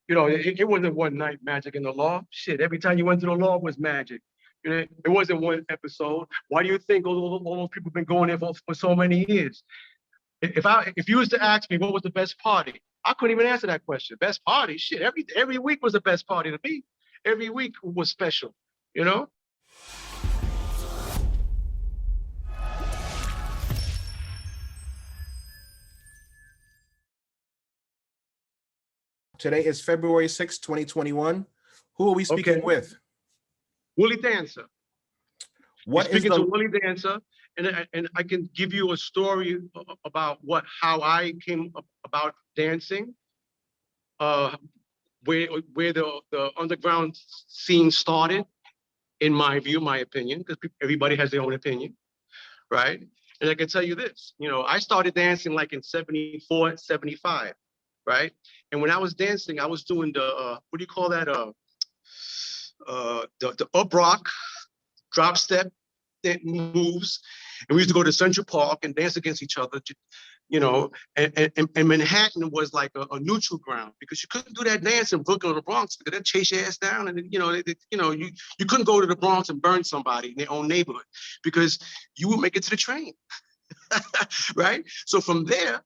You know, it wasn't one night magic in the Loft. Shit, every time you went to the Loft was magic. You know, it wasn't one episode. Why do you think all those people have been going there for so many years? If you was to ask me what was the best party, I couldn't even answer that question. Best party, shit. Every week was the best party to me. Every week was special, you know? Today is February 6, 2021. Who are we speaking with? Willie Dancer. What You're speaking to Willie Dancer, and I can give you a story about how I came about dancing, where the underground scene started, in my view, my opinion, because everybody has their own opinion, right? And I can tell you this, you know, I started dancing like in 74, 75, right? And when I was dancing, I was doing the, what do you call that? The up rock, drop step moves. And we used to go to Central Park and dance against each other, you know, and Manhattan was like a neutral ground because you couldn't do that dance in Brooklyn or the Bronx because they'd chase your ass down. And, you know, you couldn't go to the Bronx and burn somebody in their own neighborhood because you would make it to the train, right? So from there,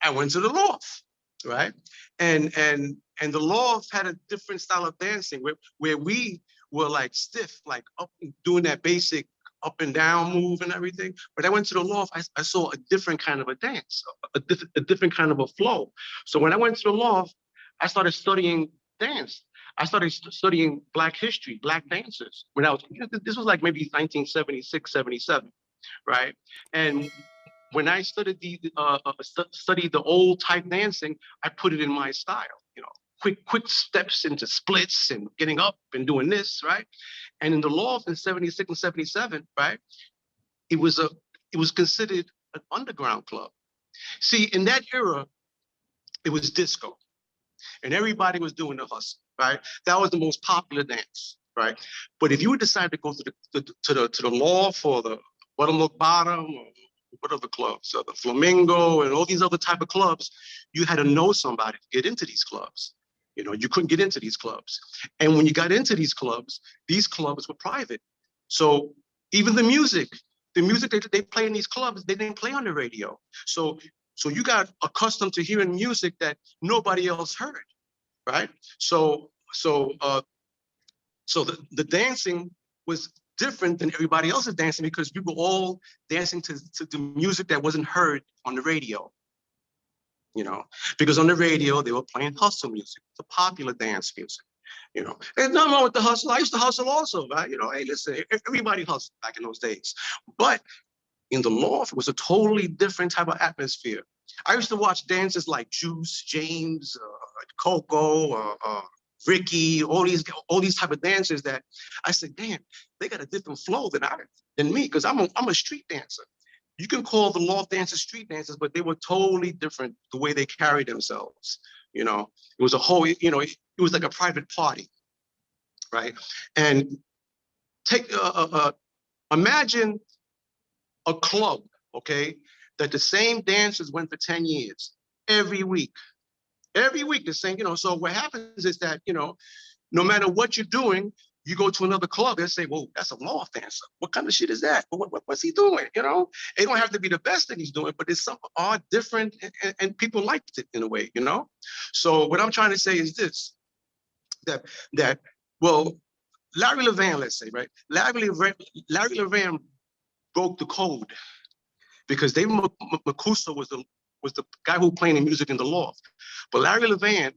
I went to the Loft, right? And the Loft had a different style of dancing where we were like stiff, like up doing that basic up and down move and everything. But I went to the Loft, I saw a different kind of a dance, a different kind of a flow. So when I went to the Loft, I started studying dance. I started studying Black history, Black dancers. When this was like maybe 1976, 77, right? And when I studied the old type dancing, I put it in my style, you know, quick steps into splits and getting up and doing this, right? And in the Loft in 76 and 77, right, it was considered an underground club. See, in that era, it was disco, and everybody was doing the hustle, right? That was the most popular dance, right? But if you would decide to go to the Loft or the Buttermilk Bottom or what other clubs, so the Flamingo and all these other type of clubs, you had to know somebody to get into these clubs. You know, you couldn't get into these clubs. And when you got into these clubs were private. So even the music that they play in these clubs, they didn't play on the radio. So you got accustomed to hearing music that nobody else heard, right? So the dancing was different than everybody else's dancing because we were all dancing to the music that wasn't heard on the radio. You know, because on the radio, they were playing hustle music, the popular dance music, you know. There's nothing wrong with the hustle. I used to hustle also, right? You know, hey, listen, everybody hustled back in those days. But in the Loft, it was a totally different type of atmosphere. I used to watch dancers like Juice, James, Coco, Ricky, all these type of dancers that I said, damn, they got a different flow than me, because I'm a street dancer. You can call the Loft dancers street dancers, but they were totally different the way they carried themselves. You know, it was a whole, you know, it was like a private party, right? And imagine a club, okay, that the same dancers went for 10 years, every week the same, you know. So what happens is that, you know, no matter what you're doing, you go to another club and say, well, that's a Loft dancer. What kind of shit is that? What's he doing? You know, it don't have to be the best thing he's doing, but it's something odd, different, and people liked it in a way, you know? So what I'm trying to say is this, that well, Larry Levan, let's say, right? Larry Levan broke the code because David Mancuso was the guy who played the music in the Loft. But Larry Levan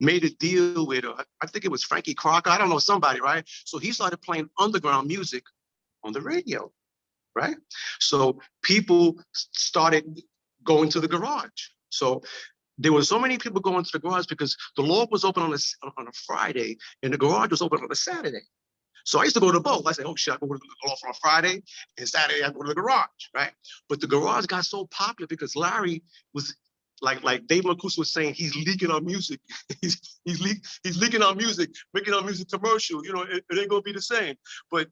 made a deal with, I think it was Frankie Crocker, I don't know, somebody, right? So he started playing underground music on the radio, right? So people started going to the garage. So there were so many people going to the garage because the Loft was open on a Friday and the garage was open on a Saturday. So I used to go to both. I said, oh shit, I go to the Loft on Friday and Saturday I go to the garage, right? But the garage got so popular because Larry was, like Dave Mancuso was saying, he's leaking our music. he's leaking our music, making our music commercial. You know, it ain't gonna be the same. But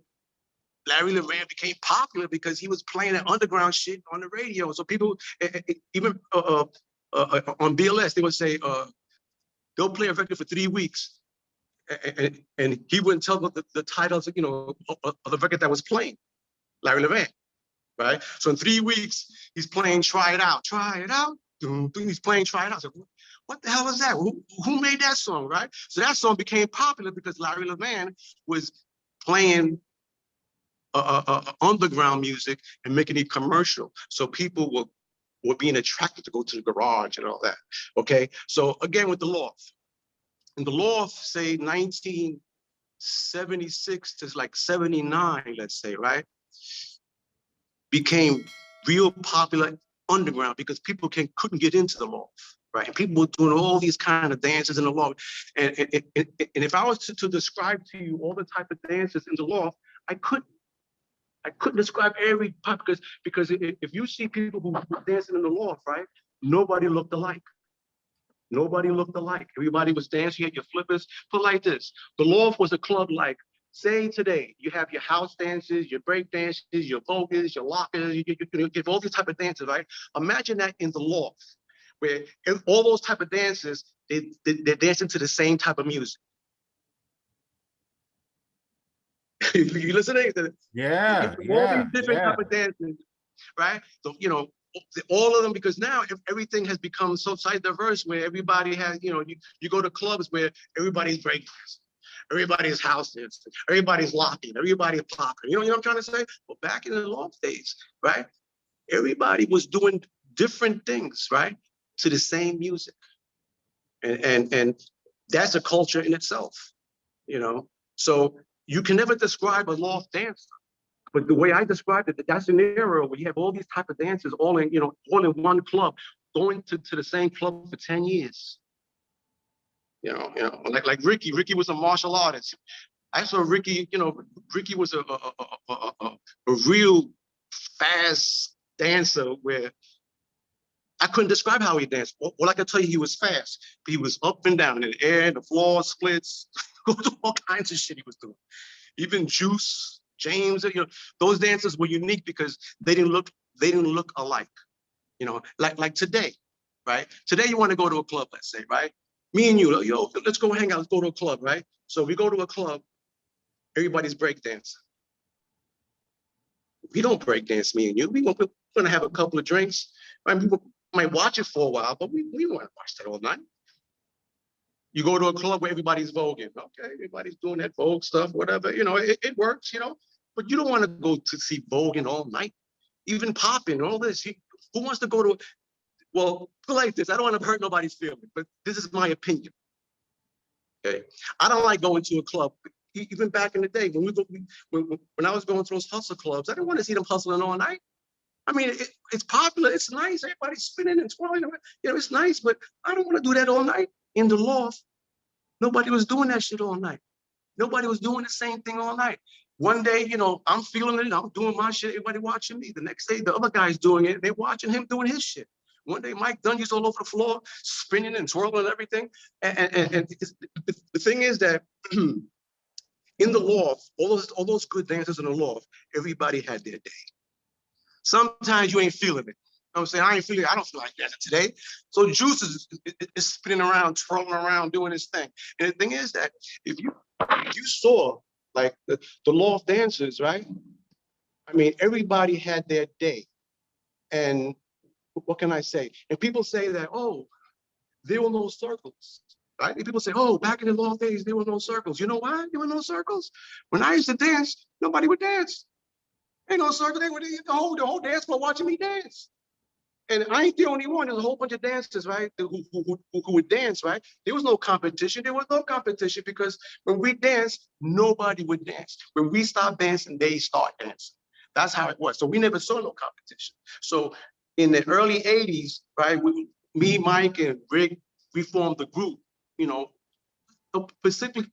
Larry Levan became popular because he was playing that underground shit on the radio. So people, even on BLS, they would say, They'll play a record for 3 weeks, and he wouldn't tell the titles, you know, of the record that was playing, Larry Levan, right? So in 3 weeks, he's playing Try It Out, he's playing Try It Out. So what the hell is that? Who made that song, right? So that song became popular because Larry Levan was playing underground music and making it commercial. So people were being attracted to go to the garage and all that, okay? So again, with the Loft. In the Loft, say 1976 to like 79, let's say, right? Became real popular underground because people couldn't get into the Loft, right? And people were doing all these kind of dances in the Loft. And if I was to describe to you all the type of dances in the Loft, I couldn't describe every part because if you see people who were dancing in the Loft, right? Nobody looked alike. Nobody looked alike. Everybody was dancing at your flippers. Put like this: the Loft was a club like, say today, you have your house dances, your break dances, your vogues, your lockers, you have all these type of dances, right? Imagine that in the Loft, where all those type of dances, they're dancing to the same type of music. You listening to all these different type of dances, right? So, you know, all of them, because now everything has become so diverse where everybody has, you know, you go to clubs where everybody's breakdancing, everybody's house dancing, everybody's locking, everybody's popping. You know what I'm trying to say? Well, back in the Loft days, right? Everybody was doing different things, right? To the same music. And that's a culture in itself, you know? So you can never describe a Loft dancer. But the way I described it, that's an era where you have all these type of dances all in, you know, all in one club, going to the same club for 10 years. You know, like Ricky. Ricky was a martial artist. I saw Ricky, you know, Ricky was a real fast dancer where I couldn't describe how he danced. All I could tell you, he was fast. He was up and down in the air, the floor splits, all kinds of shit he was doing. Even Juice, James, you know, those dancers were unique because they didn't look alike. You know, like today, right? Today you want to go to a club, let's say, right? Me and you, yo, let's go hang out, let's go to a club, right? So we go to a club, everybody's breakdancing. We don't breakdance, me and you. We're gonna have a couple of drinks. Right? We might watch it for a while, but we don't want to watch that all night. You go to a club where everybody's voguing. Okay, everybody's doing that Vogue stuff, whatever. You know, it works, you know. But you don't want to go to see voguing all night, even popping, all this. Who wants to go to? Well, like this. I don't want to hurt nobody's feelings, but this is my opinion. Okay, I don't like going to a club. Even back in the day, when I was going to those hustle clubs, I didn't want to see them hustling all night. I mean, it's popular, it's nice. Everybody's spinning and twirling. You know, it's nice, but I don't want to do that all night. In the Loft, nobody was doing that shit all night. Nobody was doing the same thing all night. One day, you know, I'm feeling it, I'm doing my shit, everybody watching me. The next day, the other guy's doing it, they're watching him doing his shit. One day, Mike Dungy's all over the floor, spinning and twirling and everything. And the thing is that in the Loft, all those good dancers in the Loft, everybody had their day. Sometimes you ain't feeling it. You know what I'm saying? I ain't feeling it. I don't feel like that today. So Juice is spinning around, twirling around, doing his thing. And the thing is that if you saw like the Loft dancers, right? I mean, everybody had their day. And what can I say? And people say that, oh, there were no circles, right? And people say, oh, back in the Loft days, there were no circles. You know why there were no circles? When I used to dance, nobody would dance. Ain't no circle. They would the whole dance floor watching me dance. And I ain't the only one. There's a whole bunch of dancers, right, who would dance, right? There was no competition. There was no competition because when we danced, nobody would dance. When we stopped dancing, they start dancing. That's how it was. So we never saw no competition. So in the early 80s, right, me, Mike, and Rick, we formed the group, you know, specifically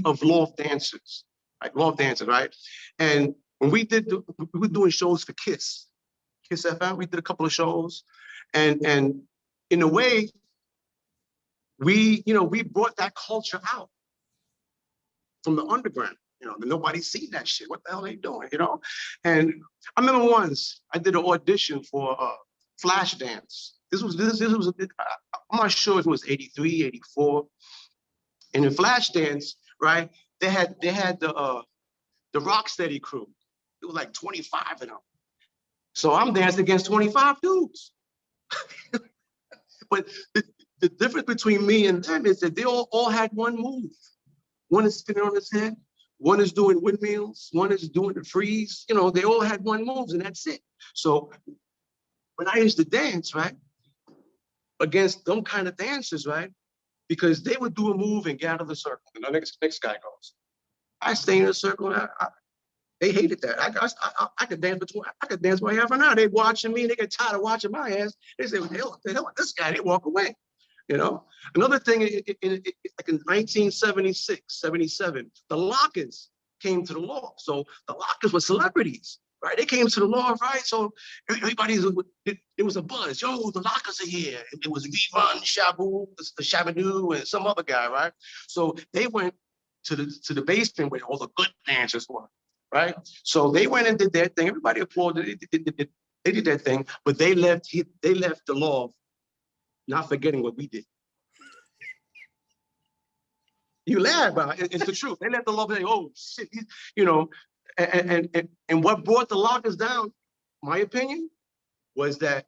of Loft dancers, like Loft dancers, right? And when we were doing shows for Kiss FM, we did a couple of shows, and in a way, we brought that culture out from the underground. You know, nobody seen that shit. What the hell are they doing? You know, and I remember once I did an audition for flash dance. This was, I'm not sure if it was 83, 84. And in flash dance, right, they had the Rocksteady crew. It was like 25 of them. So I'm dancing against 25 dudes. But the difference between me and them is that they all had one move. One is spinning on his head, one is doing windmills, one is doing the freeze. You know, they all had one move, and that's it. So when I used to dance, right, against them kind of dancers, right, because they would do a move and get out of the circle, and the next guy goes. I stay in the circle. They hated that. I could dance for half an hour. They watching me. They get tired of watching my ass. They say, "What the hell, this guy?" They walk away. You know. Another thing, like in 1976, 77, the Lockers came to the Loft. So the Lockers were celebrities, right? They came to the Loft, right? So it was a buzz. Yo, the Lockers are here. It was Rerun, Shabadoo, and some other guy, right? So they went to the basement where all the good dancers were. Right, so they went and did their thing. Everybody applauded. They did their thing, but they left the Loft, not forgetting what we did. You laugh, but it's the truth. They left the Loft and say, "Oh shit," you know. And what brought the Lockers down, my opinion, was that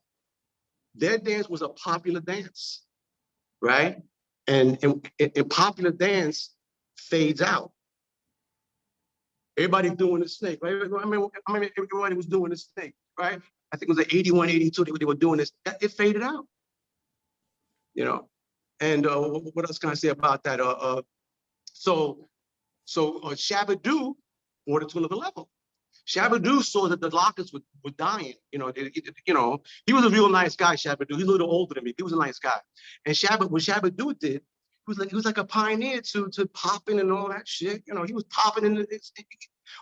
their dance was a popular dance, right? And popular dance fades out. Everybody's doing the snake, right? I mean, everybody was doing the snake, right? I think it was like 81, 82, they were doing this. It faded out, you know? And what else can I say about that? So Shabadoo brought it to another level. Shabadoo saw that the Lockers were dying. You know, he was a real nice guy, Shabadoo. He's a little older than me. He was a nice guy. And what Shabadoo did, he was like a pioneer to popping and all that shit. You know, he was popping in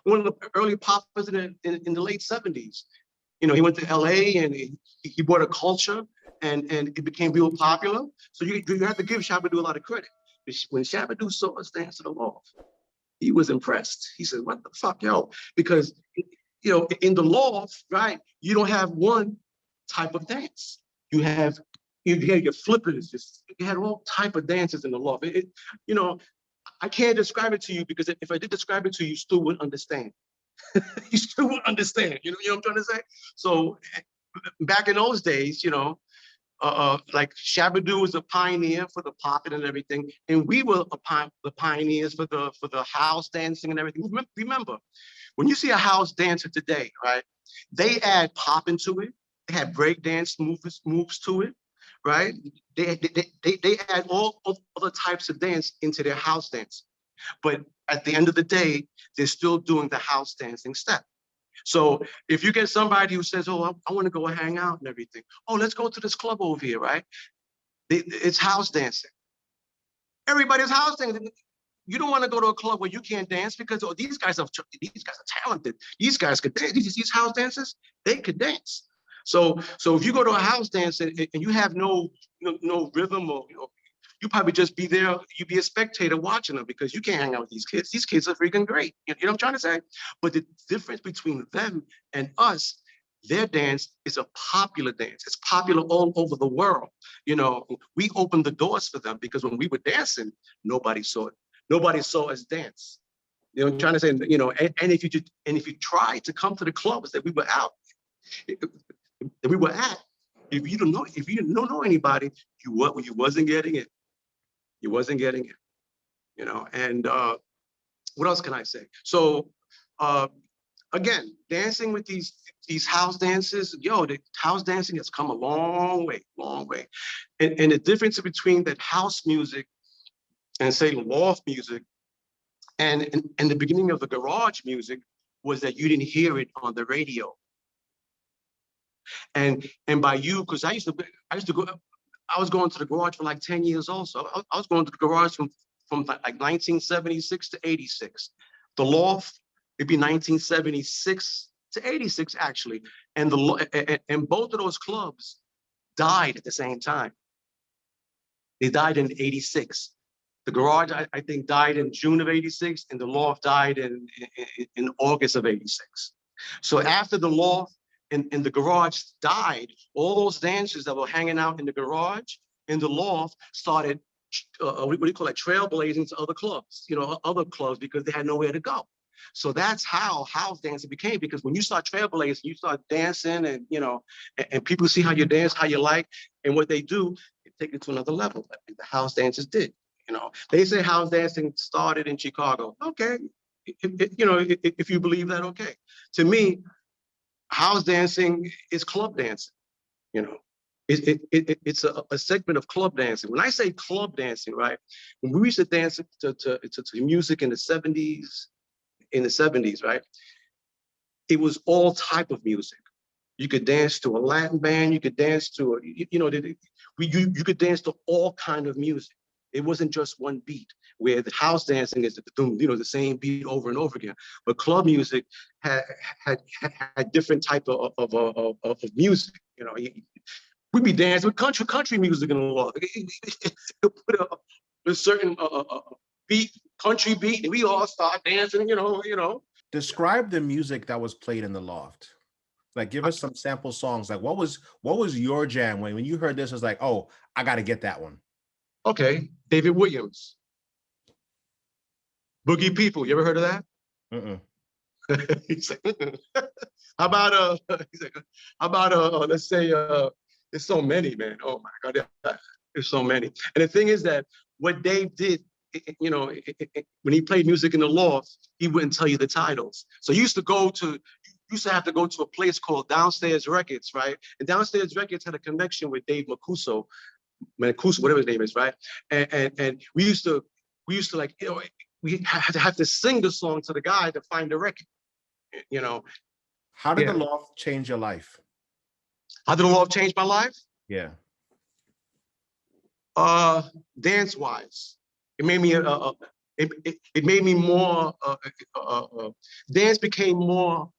one of the early poppers in the late 70s. You know, he went to LA and he brought a culture and it became real popular. So you have to give Shabadoo a lot of credit. When Shabadoo saw us dance to the Loft, he was impressed. He said, "What the fuck, yo?" Because, you know, in the Loft, right, you don't have one type of dance. You had your flippers, you had all type of dances in the Loft. You know, I can't describe it to you because if I did describe it to you, you still wouldn't understand. You still wouldn't understand. You know what I'm trying to say? So back in those days, you know, like Shabadoo was a pioneer for the popping and everything, and we were the pioneers for the house dancing and everything. Remember, when you see a house dancer today, right? They add pop into it. They have break dance moves to it, right? They add all other types of dance into their house dance, but at the end of the day, they're still doing the house dancing step. So if you get somebody who says, "Oh, I want to go hang out and everything. Oh, let's go to this club over here, right? It's house dancing. Everybody's house dancing. You don't want to go to a club where you can't dance because these guys are talented. These guys could dance. These house dancers, they could dance. So if you go to a house dance and you have no rhythm, or you probably just be there. You be a spectator watching them because you can't hang out with these kids. These kids are freaking great. You know what I'm trying to say? But the difference between them and us, their dance is a popular dance. It's popular all over the world. You know, we opened the doors for them because when we were dancing, nobody saw it. Nobody saw us dance. You know what I'm trying to say? You know, and if you try to come to the clubs that we were at, if you didn't know anybody, you wasn't getting it. You wasn't getting it, you know. And what else can I say? So again, dancing with these house dances, the house dancing has come a long way. And the difference between that house music and say Loft music and the beginning of the garage music was that you didn't hear it on the radio. And by you, because I used to go. I was going to the garage for like 10 years also. I was going to the garage from like 1976 to 86. The Loft, it'd be 1976 to 86 actually. And both of those clubs died at the same time. They died in 86. The garage, I think, died in June of 86, and the Loft died in August of 86. So after the Loft, and the garage died, all those dancers that were hanging out in the garage, in the loft, started, what do you call it, trailblazing to other clubs, other clubs, because they had nowhere to go. So that's how house dancing became, because when you start trailblazing, you start dancing and people see how you dance, how you like, and what they do, they take it to another level. Like the house dancers did. They say house dancing started in Chicago. Okay. If you believe that, okay. To me, house dancing is club dancing. It's a segment of club dancing. When I say club dancing, right? When we used to dance to music in the 70s, right? It was all type of music. You could dance to a Latin band. You could dance to, you could dance to all kind of music. It wasn't just one beat, where the house dancing is the same beat over and over again. But club music had different type of music. We'd be dancing with country music in the law. Put a certain beat, country beat, and we all start dancing. Describe the music that was played in the loft. Like, give us some sample songs. Like, what was your jam when you heard this? It was like, oh, I got to get that one. Okay, David Williams, Boogie People. You ever heard of that? He's like, how about let's say there's so many, man. Oh my God, there's so many. And the thing is that what Dave did, when he played music in the loft, he wouldn't tell you the titles. So you used to have to go to a place called Downstairs Records, right? And Downstairs Records had a connection with Dave Mancuso, whatever his name is, right? And we used to like, we have to sing the song to the guy to find the record, How did the loft change your life? How did the loft change my life? Yeah. Dance wise, it made me it made me more. Dance became more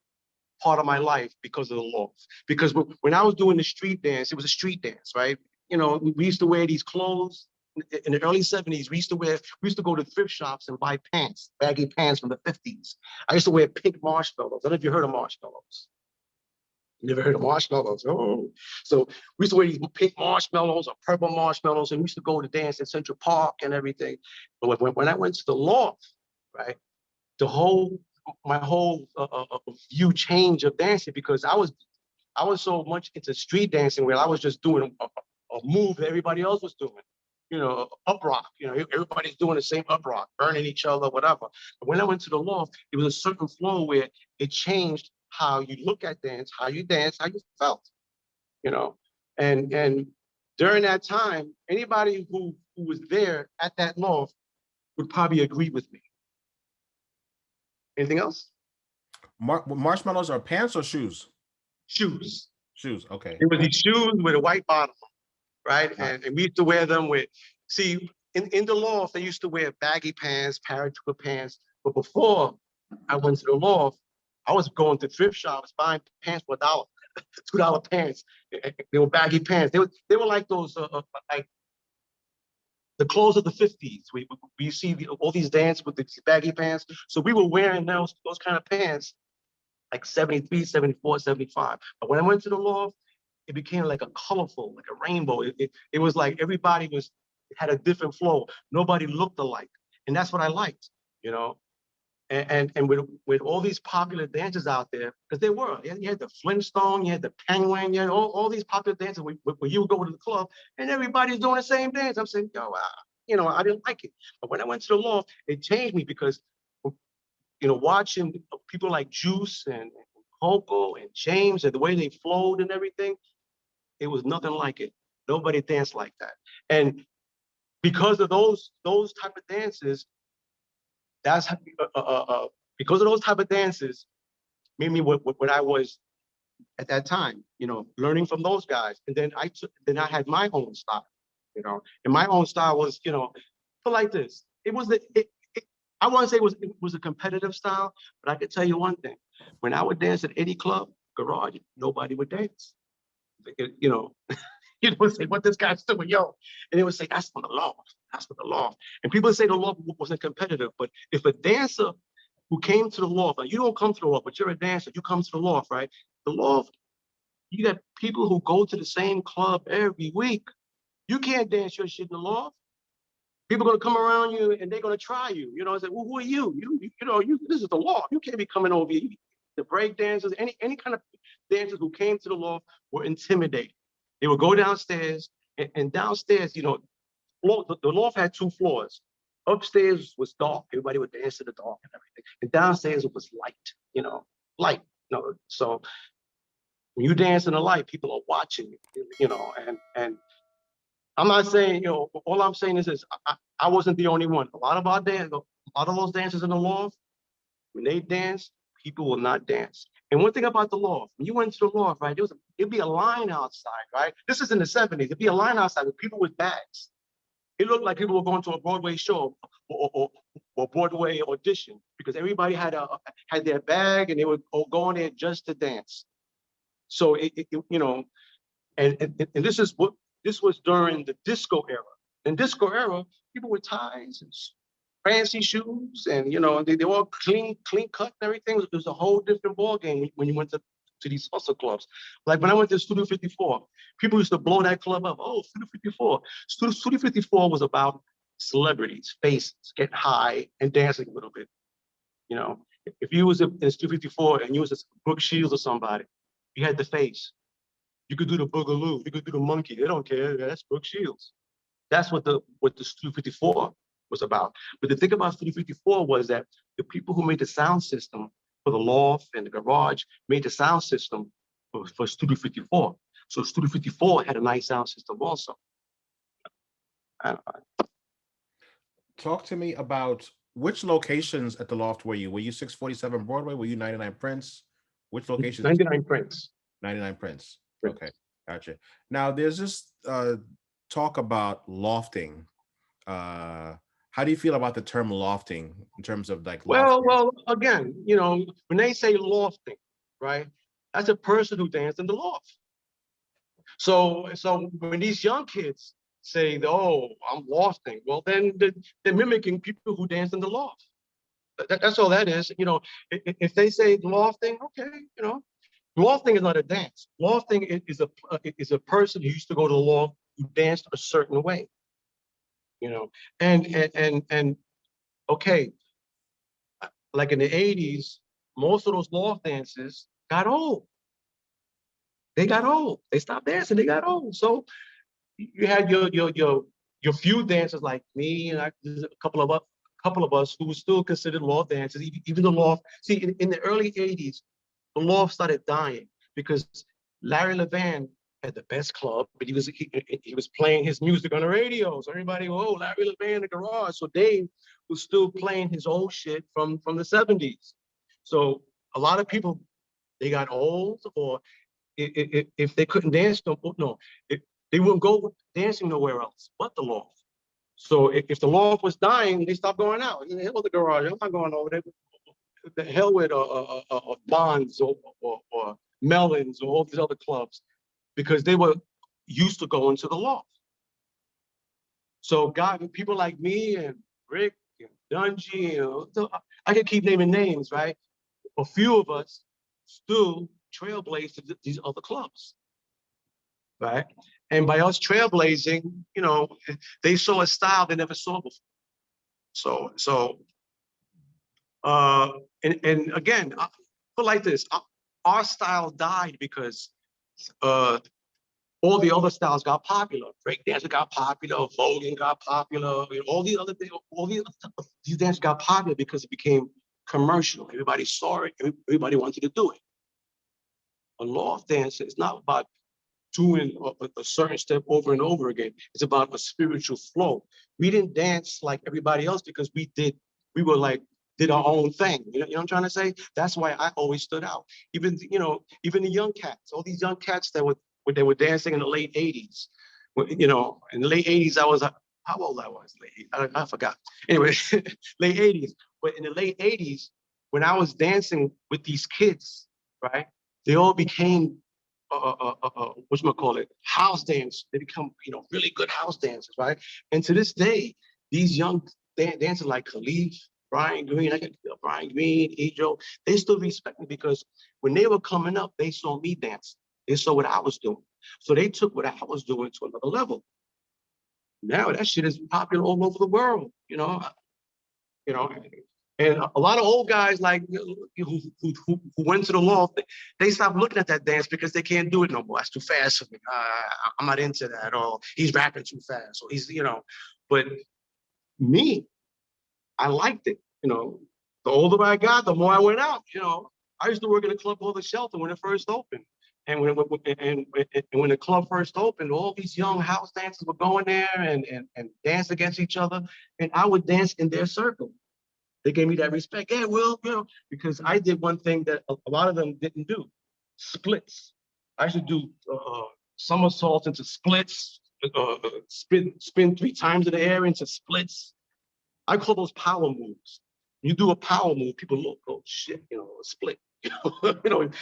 part of my life because of the loft. Because when I was doing the street dance, it was a street dance, right? We used to wear these clothes in the early 70s. We used to go to thrift shops and buy pants, baggy pants from the 50s. I used to wear pink marshmallows. I don't know if you heard of marshmallows. Never heard of marshmallows. Oh. So we used to wear these pink marshmallows or purple marshmallows, and we used to go to dance in Central Park and everything. But when I went to the loft, right, my whole view change of dancing, because I was so much into street dancing where I was just doing a move that everybody else was doing. Up rock. Everybody's doing the same up rock, burning each other, whatever. But when I went to the loft, it was a certain flow where it changed how you look at dance, how you dance, how you felt. And during that time, anybody who was there at that loft would probably agree with me. Anything else? Marshmallows are pants or shoes? Shoes. Shoes, okay. It was these shoes with a white bottom, right? And we used to wear them in the loft, they used to wear baggy pants, paratrooper pants. But before I went to the loft, I was going to thrift shops, buying pants for $1, $2 pants. They were baggy pants. They were like those, like the clothes of the 50s. We see all these dances with the baggy pants. So we were wearing those kind of pants like 73, 74, 75. But when I went to the loft, it became like a colorful, like a rainbow. It was like everybody had a different flow. Nobody looked alike. And that's what I liked, And with all these popular dances out there, because they were, you had the Flintstone, you had the Penguin, you had all these popular dances where you would go to the club and everybody's doing the same dance. I'm saying, I didn't like it. But when I went to the loft, it changed me because, watching people like Juice and Coco and James and the way they flowed and everything, it was nothing like it. Nobody danced like that. And because of those type of dances, because of those type of dances made me what I was at that time, learning from those guys. And then I had my own style, and my own style was, but like this. It was I want to say it was a competitive style, but I could tell you one thing: when I would dance at any club, garage, nobody would dance. You would say, what this guy's doing, yo? And they would say, that's for the loft. That's for the loft. And people would say the loft wasn't competitive. But if a dancer who came to the loft, like you don't come to the loft, but you're a dancer, you come to the loft, right? The loft You got people who go to the same club every week. You can't dance your shit in the loft. People are gonna come around you and they're gonna try you. You know, I said, well, who are you? This is the loft. You can't be coming over here. The break dancers, any kind of dancers who came to the loft were intimidated. They would go downstairs, and downstairs, the loft had 2 floors. Upstairs was dark. Everybody would dance in the dark and everything. And downstairs it was light, light. So when you dance in the light, people are watching you, and I'm not saying, all I'm saying is I wasn't the only one. A lot of those dancers in the loft, when they dance, people will not dance. And one thing about the loft, when you went to the loft, right, it'd be a line outside, right? This is in the 70s. It'd be a line outside with people with bags. It looked like people were going to a Broadway show or Broadway audition, because everybody had their bag and they would go in there just to dance. So and this was during the disco era. In disco era, people with ties and fancy shoes, and they were all clean cut and everything. It was a whole different ball game when you went to these hustle clubs. Like when I went to Studio 54, people used to blow that club up. Oh, Studio 54. Studio 54 was about celebrities, faces, getting high and dancing a little bit. If you was in Studio 54 and you was a Brooke Shields or somebody, you had the face. You could do the boogaloo. You could do the monkey. They don't care. That's Brooke Shields. That's what the Studio 54 was about. But the thing about Studio 54 was that the people who made the sound system for the loft and the garage made the sound system for Studio 54. So Studio 54 had a nice sound system also. Talk to me about which locations at the loft were you? Were you 647 Broadway? Were you 99 Prince? Which locations? 99 Prince. 99 Prince. Okay, gotcha. Now there's this talk about lofting. How do you feel about the term lofting in terms of like lofting? Well, again, when they say lofting, right, that's a person who danced in the loft. So when these young kids say, "Oh, I'm lofting," well, then they're mimicking people who dance in the loft. That's all that is. If they say lofting, okay, lofting is not a dance. Lofting is a person who used to go to the loft who danced a certain way. And okay, like in the 80s, most of those loft dances got old. They got old. They stopped dancing. They got old. So you had your few dancers like me, and there's a couple of us who were still considered loft dancers. Even the loft. See, in the early 80s, the loft started dying because Larry Levan had the best club, but he was playing his music on the radio. So everybody, oh, Larry Levan in the garage. So Dave was still playing his old shit from the 70s. So a lot of people, they got old, or if they couldn't dance, they wouldn't go dancing nowhere else but the loft. So if the loft was dying, they stopped going out. The hell with the garage. I'm not going over there. The hell with Bonds or Melons or all these other clubs, because they were used to going to the loft. So people like me and Rick and Dungy, I can keep naming names, right? A few of us still trailblazed these other clubs, right? And by us trailblazing, they saw a style they never saw before. And again, I put like this: our style died because all the other styles got popular. Breakdancing got popular, voguing got popular, all these other things, these dances got popular because it became commercial. Everybody saw it, everybody wanted to do it. A loft dance is not about doing a certain step over and over again. It's about a spiritual flow. We didn't dance like everybody else because we did our own thing. You know what I'm trying to say? That's why I always stood out. Even the young cats, all these young cats that were dancing in the late 80s. In the late 80s, I was, how old I was? I forgot. Anyway, late 80s. But in the late 80s, when I was dancing with these kids, right, they all became house dance. They become, really good house dancers, right? And to this day, these young dancers like Khalif, Brian Green, Ejo, they still respect me because when they were coming up, they saw me dance. They saw what I was doing. So they took what I was doing to another level. Now that shit is popular all over the world, you know. And a lot of old guys like who went to the loft, they stopped looking at that dance because they can't do it no more. That's too fast for me. I'm not into that. Or he's rapping too fast. Or he's, But me, I liked it. The older I got, the more I went out. I used to work in a club called the Shelter when it first opened. And when the club first opened, all these young house dancers were going there and dance against each other, and I would dance in their circle. They gave me that respect. Yeah, well, because I did one thing that a lot of them didn't do: splits. I used to do somersaults into splits, spin 3 times in the air into splits. I call those power moves. You do a power move, people look, oh shit, a split.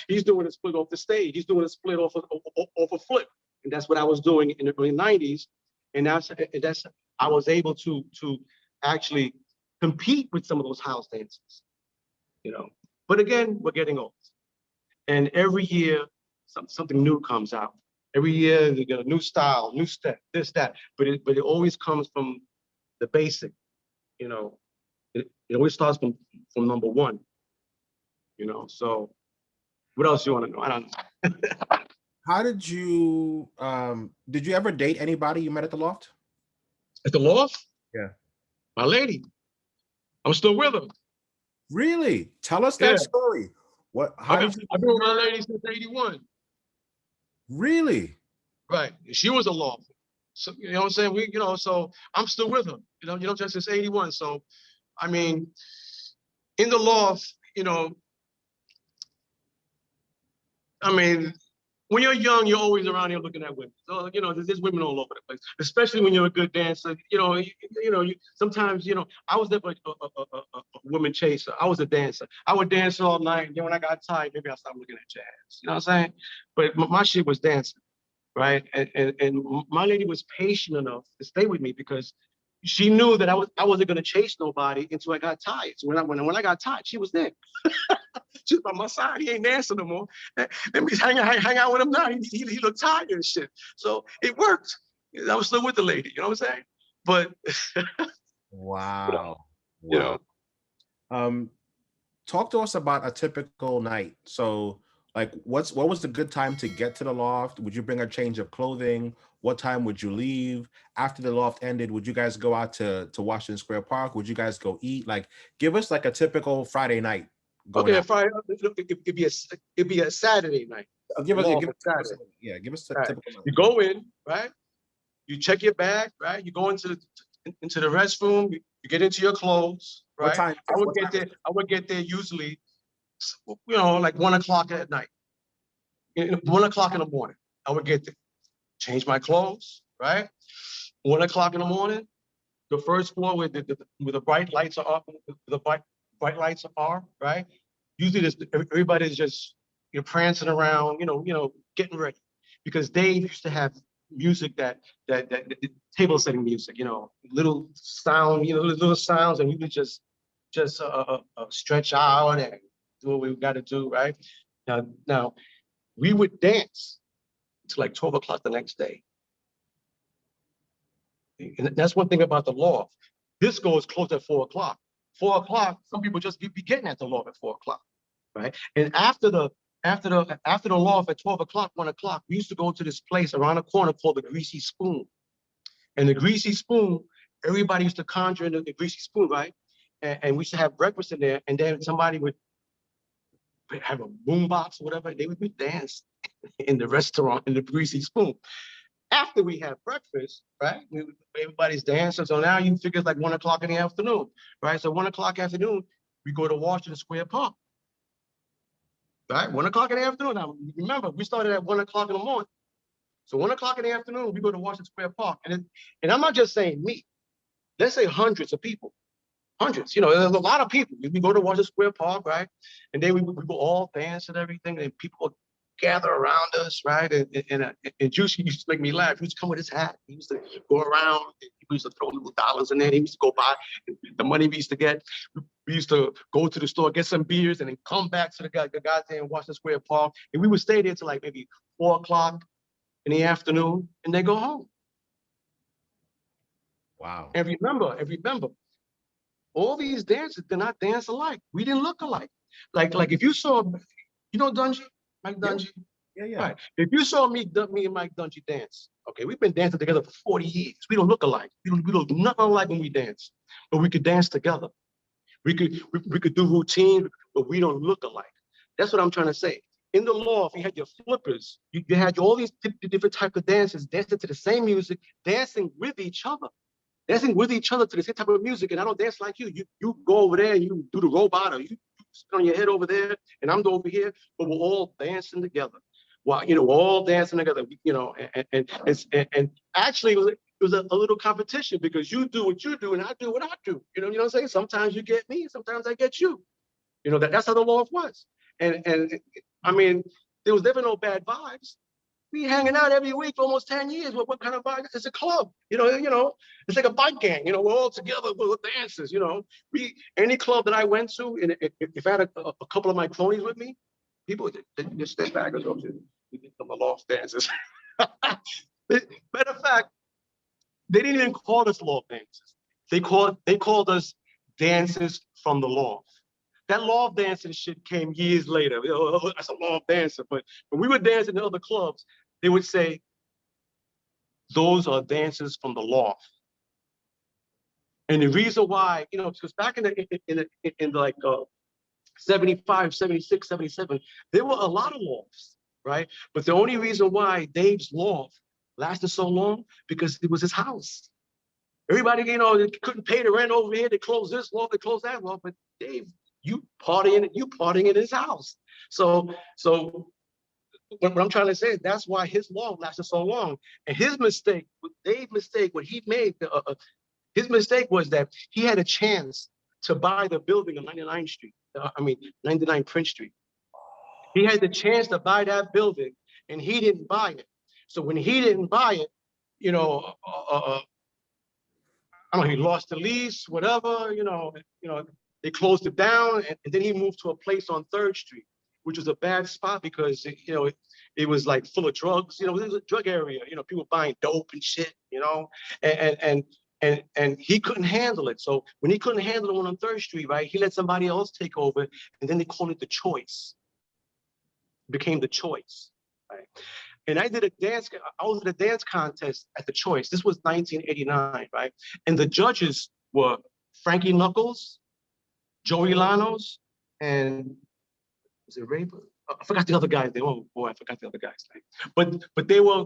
He's doing a split off the stage. He's doing a split off a flip, and that's what I was doing in the early '90s. And that's I was able to actually compete with some of those house dancers, But again, we're getting old, and every year something new comes out. Every year they get a new style, new step, this, that. But it always comes from the basic, It always starts from number one. So what else you want to know? I don't know. How did you ever date anybody you met at the loft? At the loft? Yeah. My lady. I'm still with her. Really? Tell us that story. I've been with my lady since '81. Really? Right. She was a loft. So you know what I'm saying? So I'm still with her. Just since '81. So I mean, in the loft, when you're young, you're always around here looking at women. So, there's women all over the place, especially when you're a good dancer. Sometimes, I was never a woman chaser. I was a dancer. I would dance all night. And then when I got tired, maybe I stopped looking at jazz. You know what I'm saying? But my shit was dancing, right? And my lady was patient enough to stay with me because she knew that I wasn't going to chase nobody until I got tired. So when I got tired, she was there. She's by my side. He ain't dancing no more. Let me hang out with him now. He looked tired and shit. So it worked. I was still with the lady. You know what I'm saying? But wow. Talk to us about a typical night. So, like, what was the good time to get to the loft? Would you bring a change of clothing? What time would you leave? After the loft ended, would you guys go out to Washington Square Park? Would you guys go eat? Like, give us like a typical Friday night. Okay, Friday. It'd be a Saturday night. Give us a typical night. night. You go in, right? You check your bag, right? You go into the restroom. You get into your clothes, right? What time? I would get there usually, like 1 o'clock at night. 1 o'clock in the morning. I would get there, change my clothes, right? 1 o'clock in the morning. The first floor where the bright lights are up, the bright lights are, right? Usually everybody's just prancing around, getting ready, because Dave used to have music that table setting music, little sound, little sounds, and we would just stretch out and do what we got to do, right? Now we would dance till like 12 o'clock the next day. And that's one thing about the loft. Disco is closed at 4 o'clock. 4 o'clock, some people just be getting at the loft at 4 o'clock, right? And after the loft at 12 o'clock, 1 o'clock, we used to go to this place around the corner called the Greasy Spoon. And the Greasy Spoon, everybody used to conjure in the Greasy Spoon, right? And we used to have breakfast in there, and then somebody would have a boombox or whatever, and they would dance in the restaurant in the Greasy Spoon. After we have breakfast, right? Everybody's dancing. So now you figure it's like 1 o'clock in the afternoon, right? So 1 o'clock afternoon, we go to Washington Square Park, right? 1 o'clock in the afternoon. Now, remember, we started at 1 o'clock in the morning. So 1 o'clock in the afternoon, we go to Washington Square Park. And I'm not just saying me. Let's say hundreds of people. Hundreds, there's a lot of people. We go to Washington Square Park, right? And then we go all dance and everything, and people gather around us, right? And Juicy used to make me laugh. He used to come with his hat. He used to go around. He used to throw little dollars in there. He used to go buy the money we used to get. We used to go to the store, get some beers, and then come back to the goddamn Washington Square Park. And we would stay there till like maybe 4 o'clock in the afternoon, and then go home. Wow. And remember, all these dances did not dance alike. We didn't look alike. Like if you saw, you know Dungy, Mike Dungy? Yeah. Right. If you saw me and Mike Dungy dance, okay, we've been dancing together for 40 years. We don't look alike. We don't nothing alike when we dance, but we could dance together. We could do routine, but we don't look alike. That's what I'm trying to say. In the loft, you had your flippers. You had all these different types of dances, dancing to the same music, dancing with each other. Dancing with each other to the same type of music, and I don't dance like you. You go over there and you do the robot, or you sit on your head over there, and I'm over here, but we're all dancing together. Well, we're all dancing together, and actually it was a little competition because you do what you do and I do what I do. You know what I'm saying? Sometimes you get me, sometimes I get you. That's how the loft was. And I mean, there was never no bad vibes. We hanging out every week for almost 10 years. What kind of vibe? It's a club, it's like a bike gang, we're all together, we're dancers, any club that I went to, and if I had a couple of my cronies with me, people just step back and go, we become the loft dancers. Matter of fact, they didn't even call us loft dancers. They called us dancers from the loft. That loft dancing shit came years later. That's a loft dancer. But when we were dancing in other clubs, they would say, those are dancers from the loft. And the reason why, because back in like 75, 76, 77, there were a lot of lofts, right? But the only reason why Dave's loft lasted so long, because it was his house. Everybody, they couldn't pay the rent over here. They closed this loft, they closed that loft. But Dave, you partying in his house. So what I'm trying to say is that's why his loft lasted so long. And his mistake, Dave's mistake, what he made, his mistake was that he had a chance to buy the building on 99th Street. 99 Prince Street. He had the chance to buy that building, and he didn't buy it. So when he didn't buy it, I don't know, he lost the lease, whatever, they closed it down, and then he moved to a place on 3rd Street, which was a bad spot because, it was like full of drugs, it was a drug area, people buying dope and shit, and he couldn't handle it. So when he couldn't handle the one on 3rd Street, right, he let somebody else take over, and then they called it the Choice. It became the Choice, right? And I was at a dance contest at the Choice. This was 1989, right? And the judges were Frankie Knuckles, Joey Lanos, and was it Ray? I forgot the other guy's name. Oh boy, I forgot the other guy's name. But they were,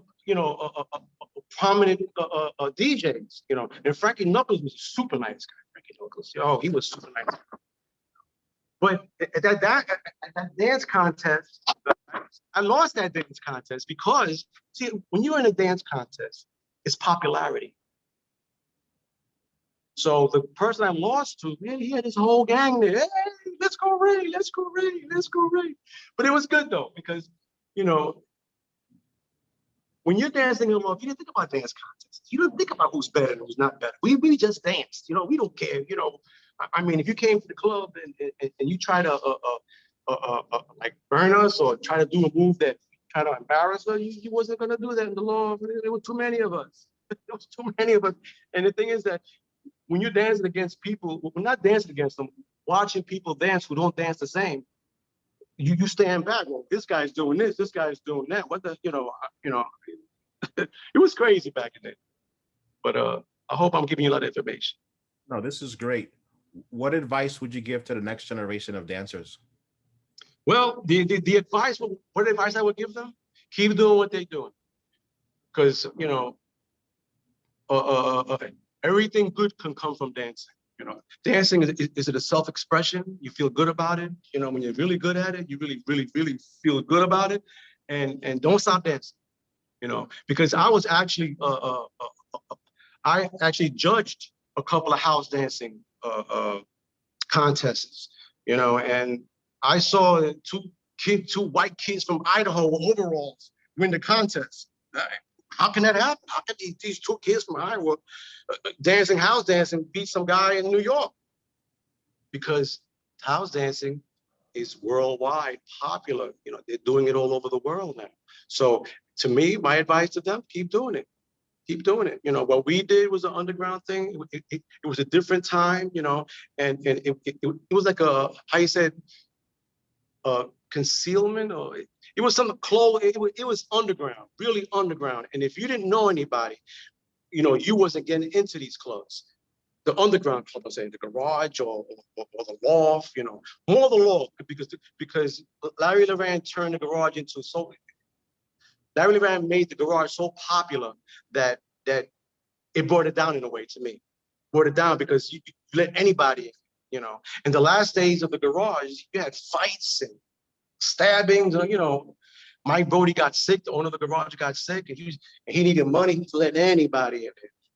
prominent DJs, And Frankie Knuckles was a super nice guy. Frankie Knuckles, he was super nice. But at that dance contest, I lost that dance contest because, see, when you're in a dance contest, it's popularity. So the person I lost to, man, he had his whole gang there. Hey, let's go Ray, let's go Ray, let's go Ray. But it was good though, because, when you're dancing along, you didn't think about dance contests. You don't think about who's better and who's not better. We just danced, we don't care, if you came to the club and you try to like burn us or try to do a move that try to embarrass us, you wasn't gonna do that in the law. There were too many of us. There was too many of us. And the thing is that when you're dancing against people, we're not dancing against them, watching people dance who don't dance the same. You stand back. Well, this guy's doing this. This guy's doing that. What the, it was crazy back in then. But I hope I'm giving you a lot of information. No, this is great. What advice would you give to the next generation of dancers? Well, the advice, what advice I would give them? Keep doing what they're doing, because everything good can come from dancing. Dancing is it a self-expression? You feel good about it. When you're really good at it, you really, really, really feel good about it, and don't stop dancing. Because I was actually I actually judged a couple of house dancing contests, and I saw two white kids from Idaho with overalls win the contest. How can that happen? How can these two kids from Iowa house dancing beat some guy in New York? because house dancing is worldwide popular. You know, they're doing it all over the world now. So to me, my advice to them, keep doing it. Keep doing it. You know, what we did was an underground thing. It was a different time, you know, and it was like a, how you said, concealment, or it was some clothes. It was underground, really underground. And if you didn't know anybody, you know, you wasn't getting into these clubs. The underground club, I'm saying, the garage or the loft, you know, more the loft, because Larry Levan turned the garage into so. Larry Levan made the garage so popular that it brought it down in a way to me. Brought it down because you let anybody in, you know. In the last days of the garage, you had fights and stabbings, you know. Mike Brody got sick, the owner of the garage got sick, and he needed money to let anybody in.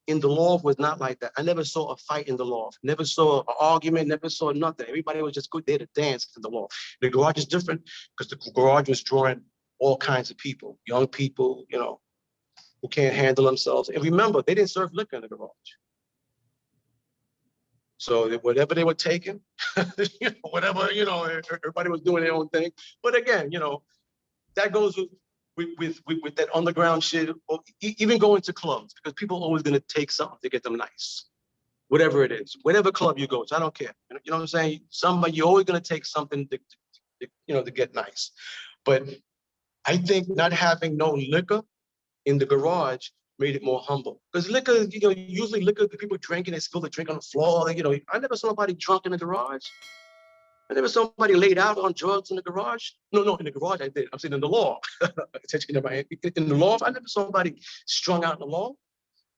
In the loft was not like that. I never saw a fight in the loft, never saw an argument, never saw nothing. Everybody was just good there to dance in the loft. The garage is different because the garage was drawing all kinds of people, young people, you know, who can't handle themselves. And remember, they didn't serve liquor in the garage. So whatever they were taking, you know, whatever, you know, everybody was doing their own thing. But again, you know, that goes with that underground shit, or even going to clubs, because people are always going to take something to get them nice, whatever it is, whatever club you go to, I don't care. You know what I'm saying? You're always going to take something to, you know, to get nice. But I think not having no liquor in the garage made it more humble. Because liquor, you know, usually liquor, people drinking, they spill the drink on the floor. You know, I never saw nobody drunk in the garage. I never saw somebody laid out on drugs in the garage. No, in the garage I did. I'm saying in the loft. In the loft, I never saw somebody strung out in the loft.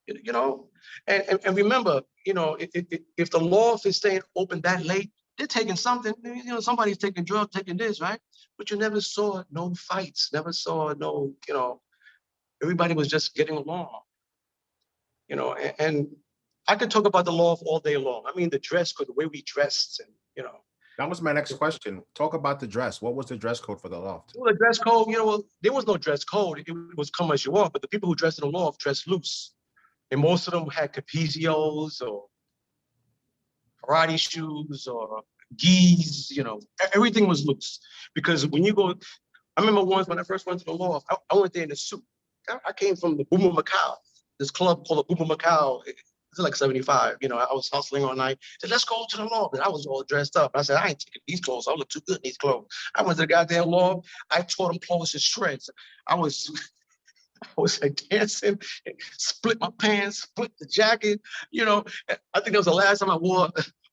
You know, and remember, you know, if the loft is staying open that late, they're taking something. You know, somebody's taking drugs, taking this, right? But you never saw no fights, never saw no, you know, everybody was just getting along. You know, and I could talk about the loft all day long. I mean, the dress code, the way we dressed, and you know. That was my next question. Talk about the dress. What was the dress code for the loft? Well, the dress code, you know, well, there was no dress code. It was come as you are, but the people who dressed in the loft dressed loose. And most of them had capizios or karate shoes or gis, you know, everything was loose. Because when you go, I remember once when I first went to the loft, I went there in a suit. I came from the Boomer Macau, this club called the Boomer Macau. It's like 75, you know, I was hustling all night. I said, let's go to the loft. And I was all dressed up. I said, I ain't taking these clothes. I look too good in these clothes. I went to the goddamn loft. I tore them clothes to shreds. I was like dancing, split my pants, split the jacket. You know, I think that was the last time I wore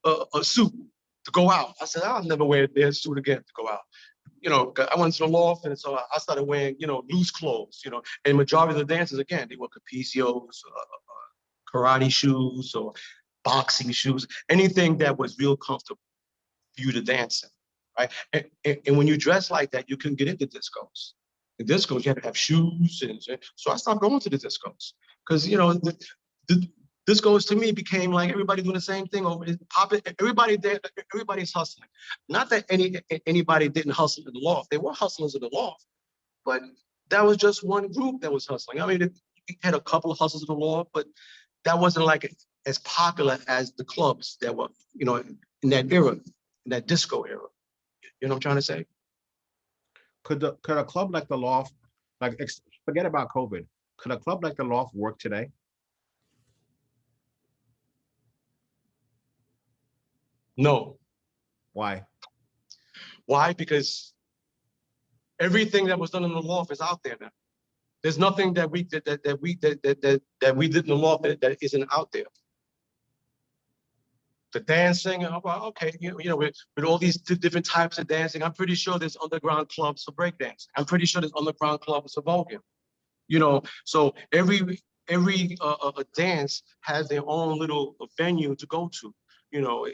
a suit to go out. I said, I'll never wear a suit again to go out. You know, I went to the loft, and so I started wearing, you know, loose clothes, you know, and majority of the dancers, again, they wore capizios, karate shoes, or boxing shoes, anything that was real comfortable for you to dance in, right? And when you dress like that, you couldn't get into discos. The discos, you had to have shoes, and so I stopped going to the discos because, you know, the discos to me became like everybody doing the same thing over everybody there, everybody's hustling. Not that anybody didn't hustle in the loft. They were hustlers in the loft, but that was just one group that was hustling. I mean, it had a couple of hustlers in the loft, but that wasn't like as popular as the clubs that were, you know, in that era, in that disco era. You know what I'm trying to say? Could a club like the Loft, like forget about COVID, could a club like the Loft work today? No. Why? Why? Because everything that was done in the loft is out there now. There's nothing that we did that we did in the loft that isn't out there. The dancing, well, okay, you know, with all these different types of dancing, I'm pretty sure there's underground clubs for breakdance. I'm pretty sure there's underground clubs for voguing. You know, so every dance has their own little venue to go to. You know,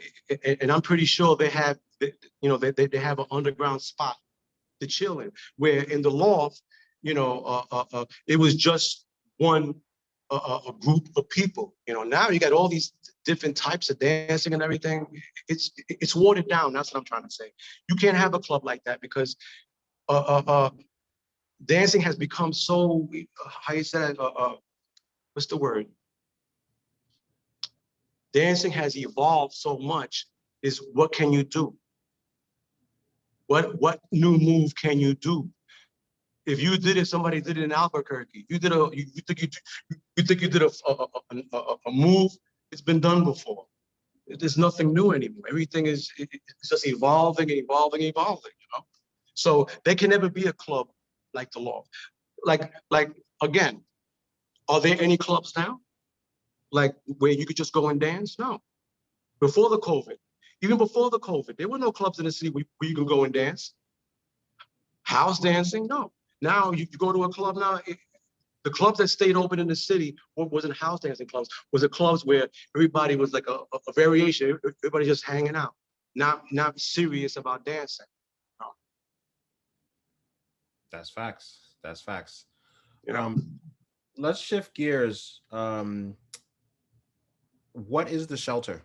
and I'm pretty sure they have, you know, they have an underground spot to chill in. Where in the loft, you know, it was just one a group of people. You know, now you got all these different types of dancing and everything. It's watered down. That's what I'm trying to say. You can't have a club like that because dancing has become so, how you say that, what's the word? Dancing has evolved so much is what can you do? What new move can you do? If you did it, somebody did it in Albuquerque. You think you did a move. It's been done before. There's nothing new anymore. Everything is it's just evolving. You know, so there can never be a club like the Loft. Like again, are there any clubs now? Like where you could just go and dance? No. Before the COVID, even before the COVID, there were no clubs in the city where you can go and dance. House dancing? No. Now you go to a club now. The clubs that stayed open in the city wasn't house dancing clubs. Was it clubs where everybody was like a variation? Everybody just hanging out, not serious about dancing. No. That's facts. That's facts. You know. Let's shift gears. What is the shelter?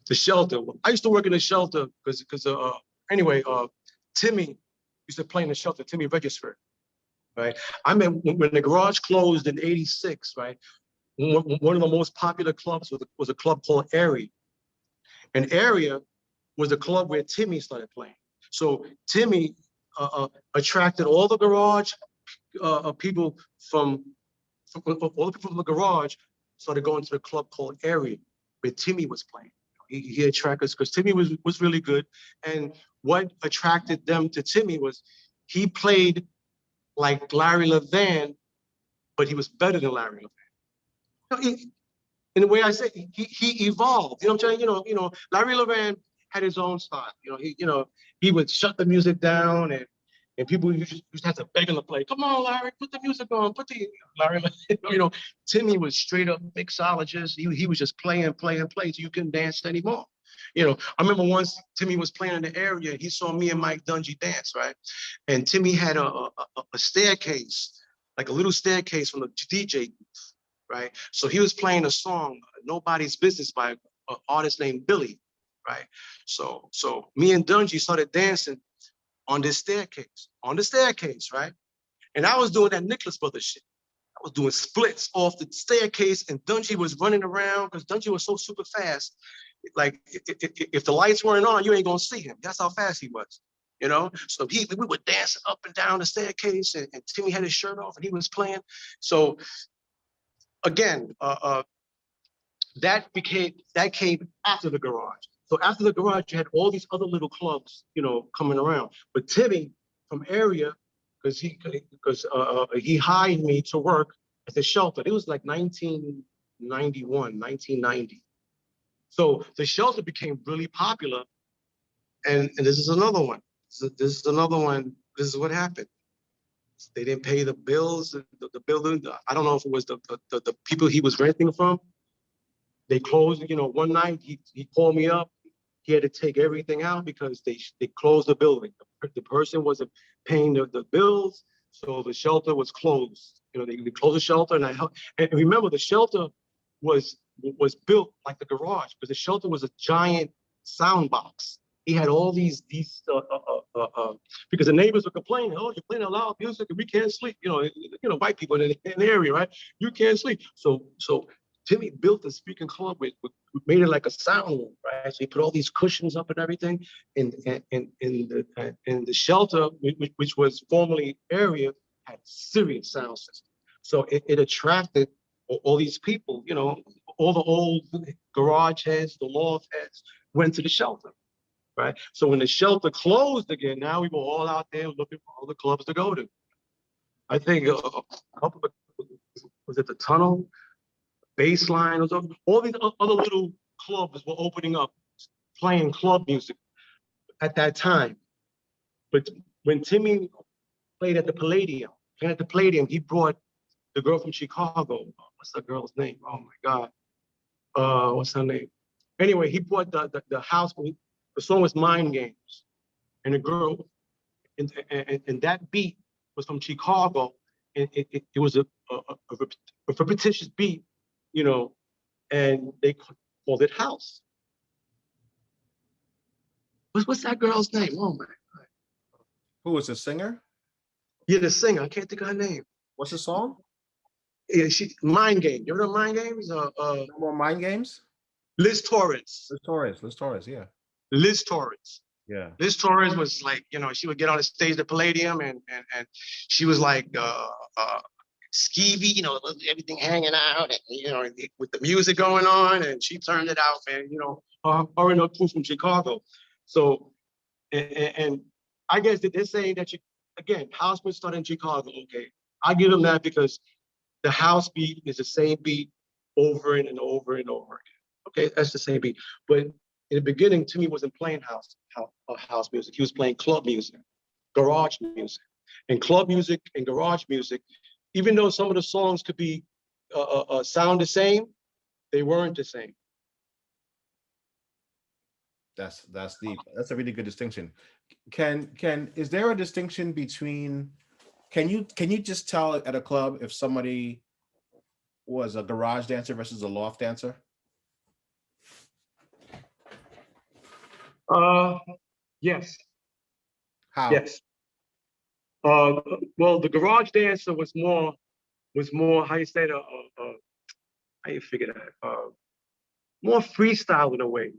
The shelter. I used to work in the shelter because Timmy used to play in the shelter. Timmy registered, right? I mean, when the garage closed in '86, right? One of the most popular clubs was a club called Area. And Area was a club where Timmy started playing. So Timmy attracted all the garage people from all the people from the garage started going to the club called Area, where Timmy was playing. He attracted us because Timmy was really good. And what attracted them to Timmy was he played like Larry Levan, but he was better than Larry Levan. In the way I say, he evolved. You know what I'm saying? You know, Larry Levan had his own style. He would shut the music down and people used to have to beg him to play. Come on, Larry, put the music on. Larry. Timmy was straight up mixologist. He was just playing, so you couldn't dance anymore. I remember once Timmy was playing in the Area. He saw me and Mike Dungy dance, right? And Timmy had a staircase, like a little staircase from the DJ booth, right? So he was playing a song, Nobody's Business, by an artist named Billy, right? So me and Dungy started dancing on the staircase, right? And I was doing that Nicholas Brothers shit. I was doing splits off the staircase, and Dungy was running around because Dungy was so super fast. Like if the lights weren't on, you ain't gonna see him. That's how fast he was, So we were dancing up and down the staircase, and Timmy had his shirt off, and he was playing. So again, that came after the garage. So after the garage, you had all these other little clubs, coming around. But Timmy from Area, because he hired me to work at the shelter. It was like 1991, 1990. So the shelter became really popular. And this is another one. This is another one. This is what happened. They didn't pay the bills. The building, I don't know if it was the people he was renting from. They closed, one night he called me up. He had to take everything out because they closed the building. The person wasn't paying the bills, so the shelter was closed. They closed the shelter, and remember the shelter was built like the garage, because the shelter was a giant sound box. He had all these because the neighbors were complaining, oh, you're playing loud music and we can't sleep. White people in the area, right? You can't sleep. So Timmy built a speaking club with made it like a sound room, right? So he put all these cushions up and everything, and the shelter, which was formerly Area, had serious sound system. So it attracted all these people, all the old garage heads, the loft heads went to the shelter, right? So when the shelter closed again, now we were all out there looking for all the clubs to go to. I think a couple of, was it the Tunnel? Baseline, all these other little clubs were opening up, playing club music at that time. But when Timmy played at the Palladium, he brought the girl from Chicago. What's that girl's name? Oh my God. What's her name? Anyway, he brought the house. The song was Mind Games. And the girl, and that beat was from Chicago. And it was a repetitious beat. And they called it house. What's that girl's name? Oh my God. Who was the singer? Yeah, the singer. I can't think of her name. What's the song? Yeah, Mind Game. You ever know Mind Games? No More Mind Games? Liz Torres. Liz Torres, yeah. Liz Torres. Yeah. Liz Torres was like, you know, she would get on the stage at Palladium and she was like skeevy, you know, everything hanging out and, you know, with the music going on, and she turned it out, man, you know, her and her crew from Chicago. So, and I guess that they're saying that, again, house was started in Chicago, okay. I give them that because the house beat is the same beat over and over and over again. Okay, that's the same beat. But in the beginning, Timmy wasn't playing house music. He was playing club music, garage music. And club music and garage music, even though some of the songs could be sound the same, they weren't the same. That's deep. That's a really good distinction. Is there a distinction between, can you just tell at a club if somebody was a garage dancer versus a loft dancer? Yes. How? Yes. Well, the garage dancer was more how you say how you figure that, more freestyle in a way.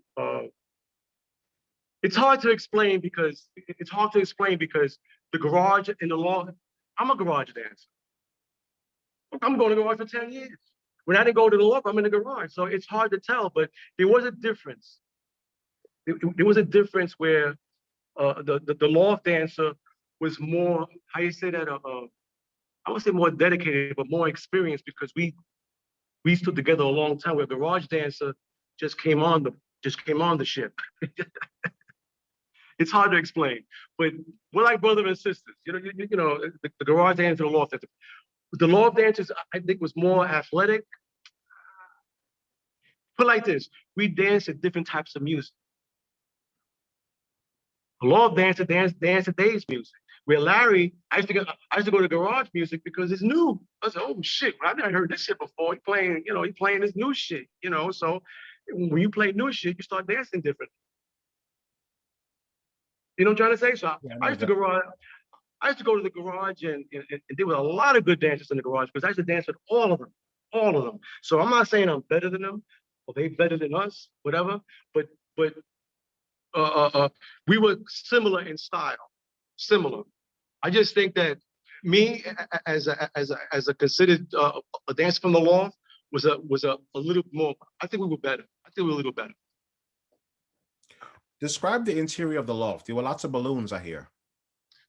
It's hard to explain because the garage and the loft. I'm a garage dancer. I'm going to garage for 10 years. When I didn't go to the loft, I'm in the garage. So it's hard to tell, but there was a difference. There was a difference where the loft dancer was more, how you say that, I would say more dedicated, but more experienced, because we stood together a long time, where garage dancer just came on the ship. It's hard to explain, but we're like brother and sisters. You know, the garage dancer and the loft dancer. The loft dancers, I think, was more athletic. Put like this: we danced at different types of music. The loft dancer danced today's music. Where Larry, I used to go to garage music because it's new. I said, oh shit, I never heard this shit before. He playing this new shit. You know, so when you play new shit, you start dancing different. You know what I'm trying to say? So Yeah, I used to go to the garage, and there were a lot of good dancers in the garage, because I used to dance with all of them. So I'm not saying I'm better than them or they better than us, whatever. But we were similar in style, similar. I just think that me as a considered a dancer from the loft was a little more. I think we were better. I think we were a little better. Describe the interior of the loft. There were lots of balloons, I hear.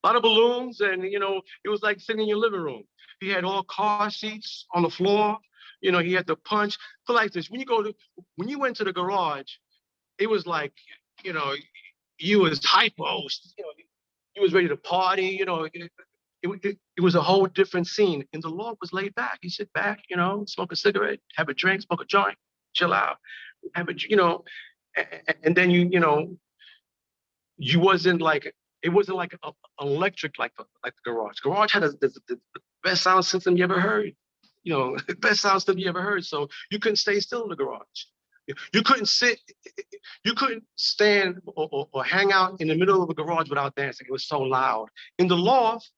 A lot of balloons, and you know, it was like sitting in your living room. He had all car seats on the floor. You know, he had the punch. Feel like this: when you went to the garage, it was like, you know, you was hyper. You know, you was ready to party. You know, it was a whole different scene. And the loft was laid back. You sit back, you know, smoke a cigarette, have a drink, smoke a joint, chill out, you know, and then you know, you wasn't like. It wasn't like electric like the garage. Garage had the best sound system you ever heard. You know, best sound system you ever heard. So you couldn't stay still in the garage. You couldn't stand or hang out in the middle of the garage without dancing. It was so loud. In the loft,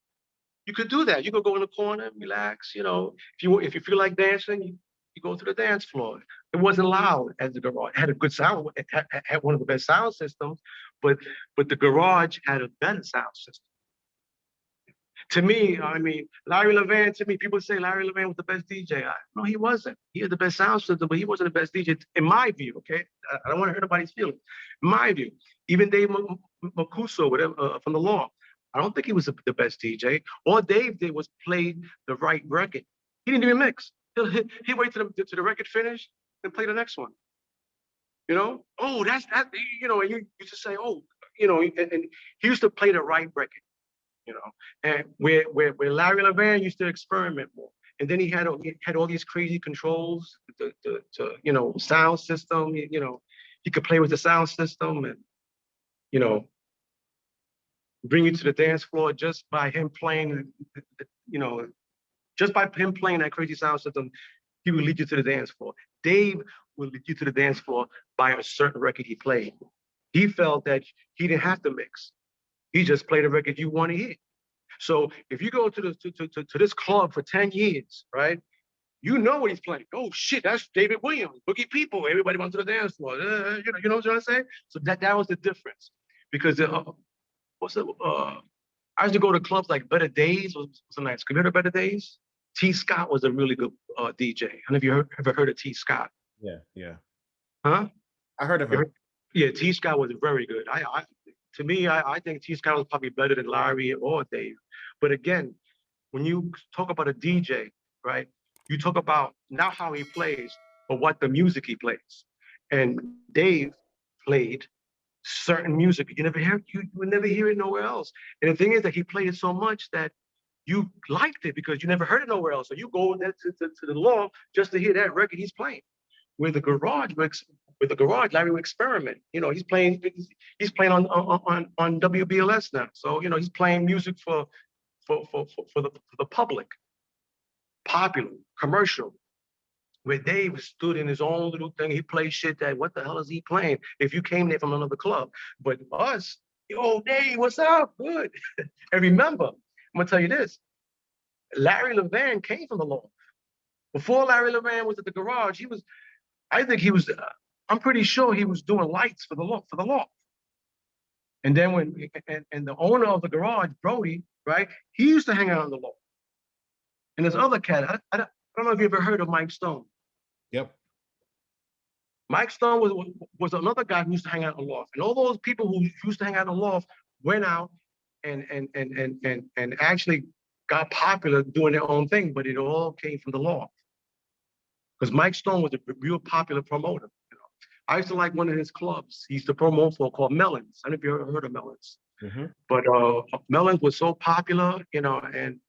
you could do that. You could go in the corner, relax. You know, if you feel like dancing, you go to the dance floor. It wasn't loud as the garage. It had a good sound. It had one of the best sound systems, but the garage had a better sound system. To me, I mean, Larry Levan, to me, people say Larry Levan was the best DJ. No, he wasn't. He had the best sound system, but he wasn't the best DJ, in my view, okay? I don't want to hurt anybody's feelings. In my view, even Dave Mancuso, whatever, from the Law, I don't think he was the best DJ. All Dave did was play the right record. He didn't even mix. He'd wait till the record finished and play the next one. You know? Oh, that's that. You know, and you used to say, oh, you know, and he used to play the right record. You know, and where Larry Levan used to experiment more, and then he had all these crazy controls, the you know, sound system. You know, he could play with the sound system, and you know, bring you to the dance floor just by him playing. You know, just by him playing that crazy sound system, he would lead you to the dance floor. Dave would lead you to the dance floor by a certain record he played. He felt that he didn't have to mix. He just played a record you want to hear. So if you go to this club for 10 years, right? You know what he's playing. Oh shit, that's David Williams, Boogie People. Everybody went to the dance floor. You know what I'm trying to say? So that was the difference. Because I used to go to clubs like Better Days was a nice. Have you heard of Better Days? T. Scott was a really good DJ. I don't know if you ever heard of T. Scott. Yeah. Huh? I heard of him. Yeah, T. Scott was very good. To me, I think T. Scott was probably better than Larry or Dave. But again, when you talk about a DJ, right? You talk about not how he plays, but what the music he plays. And Dave played certain music you would never hear it nowhere else. And the thing is that he played it so much that you liked it because you never heard it nowhere else. So you go there to the Loft just to hear that record he's playing. With the garage, Larry would experiment. You know, he's playing on WBLS now. So you know, he's playing music for the public, popular, commercial. Where Dave stood in his own little thing, he played shit that what the hell is he playing? If you came there from another club, but us, yo, Dave, what's up? Good. And remember, I'm gonna tell you this: Larry Levan came from the Loft. Before Larry Levan was at the garage, I'm pretty sure he was doing lights for the Loft. And then and the owner of the garage, Brody, right? He used to hang out on the Loft. And this other cat, I don't know if you ever heard of Mike Stone. Yep. Mike Stone was another guy who used to hang out in the Loft. And all those people who used to hang out in the Loft went out and actually got popular doing their own thing, but it all came from the Loft. Because Mike Stone was a real popular promoter. You know, I used to like one of his clubs. He used to promote for called Melons. I don't know if you ever heard of Melons. Mm-hmm. But Melons was so popular, you know,